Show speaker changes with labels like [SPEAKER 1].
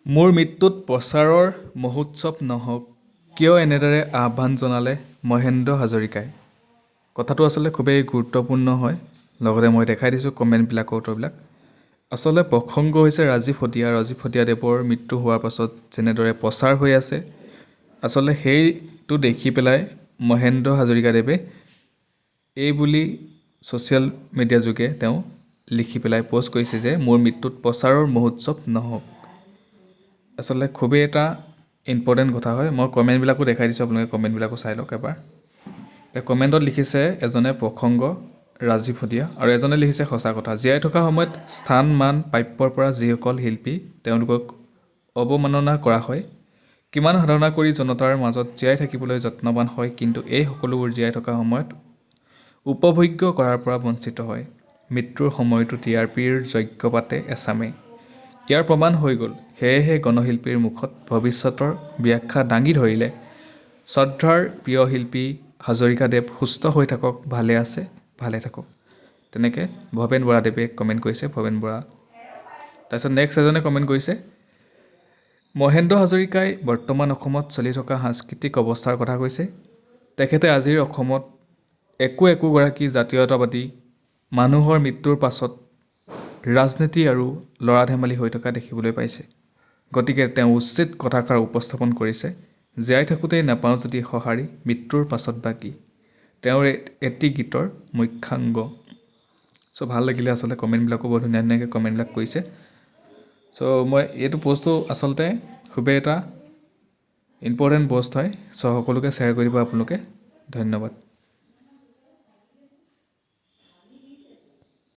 [SPEAKER 1] মোৰ মৃত্যুত প্ৰচাৰৰ মহোৎসৱ নহওক কিয় এনেদৰে আহ্বান জনালে মহেন্দ্ৰ হাজৰিকাই। কথাটো আচলতে খুবেই গুৰুত্বপূৰ্ণ হয়। লগতে মই দেখাই দিছোঁ কমেণ্টবিলাকৰ উত্তৰবিলাক। আচলতে প্ৰসংগ হৈছে ৰাজীৱ সতীয়াদেৱৰ মৃত্যু হোৱাৰ পাছত যেনেদৰে প্ৰচাৰ হৈ আছে, আচলতে সেইটো দেখি পেলাই মহেন্দ্ৰ হাজৰিকাদেৱে এই বুলি ছ'চিয়েল মিডিয়া যোগে তেওঁ লিখি পেলাই পষ্ট কৰিছে যে মোৰ মৃত্যুত প্ৰচাৰৰ মহোৎসৱ নহওক। আচলতে খুবেই এটা ইম্পৰ্টেণ্ট কথা হয়। মই কমেণ্টবিলাকো দেখাই দিছোঁ, আপোনালোকে কমেণ্টবিলাকো চাই লওক এবাৰ। কমেণ্টত লিখিছে এজনে প্ৰসংগ ৰাজীৱ সতীয়া আৰু এজনে লিখিছে সঁচা কথা। জীয়াই থকা সময়ত স্থান মান প্ৰাপ্যৰ পৰা যিসকল শিল্পী তেওঁলোকক অৱমাননা কৰা হয়, কিমান সাধনা কৰি জনতাৰ মাজত জীয়াই থাকিবলৈ যত্নৱান হয়, কিন্তু এই সকলোবোৰ জীয়াই থকা সময়ত উপভোগ্য কৰাৰ পৰা বঞ্চিত হয়। মৃত্যুৰ সময়তো TRPৰ যজ্ঞ পাতে এচামে। ইয়াৰ প্ৰমাণ হৈ গ'ল। সেয়েহে গণশিল্পীৰ মুখত ভৱিষ্যতৰ ব্যাখ্যা দাঙি ধৰিলে শ্ৰদ্ধাৰ প্ৰিয় শিল্পী হাজৰিকাদেৱ সুস্থ হৈ থাকক, ভালে আছে, ভালে থাকক। তেনেকৈ ভৱেন বৰাদেৱে কমেণ্ট কৰিছে, ভৱেন বৰা। তাৰপিছত নেক্সট এজনে কমেণ্ট কৰিছে, মহেন্দ্ৰ হাজৰিকাই বৰ্তমান অসমত চলি থকা সাংস্কৃতিক অৱস্থাৰ কথা কৈছে। তেখেতে আজিৰ অসমত একোগৰাকী জাতীয়তাবাদী মানুহৰ মৃত্যুৰ পাছত ৰাজনীতি আৰু ল'ৰা ধেমালি হৈ থকা দেখিবলৈ পাইছে। গতিকে তেওঁ উচিত কথাষাৰ উপস্থাপন কৰিছে, জীয়াই থাকোঁতেই নাপাওঁ যদি সঁহাৰি, মৃত্যুৰ পাছত বা কি। তেওঁৰ এটি গীতৰ মুখ্যাংগ। চ' ভাল লাগিলে আচলতে কমেণ্টবিলাকো বৰ ধুনীয়া ধুনীয়াকৈ কমেণ্টবিলাক কৰিছে। চ' মই এইটো পষ্টটো আচলতে খুবেই এটা ইম্পৰ্টেণ্ট পষ্ট হয়। চ' সকলোকে শ্বেয়াৰ কৰি দিব আপোনালোকে। ধন্যবাদ।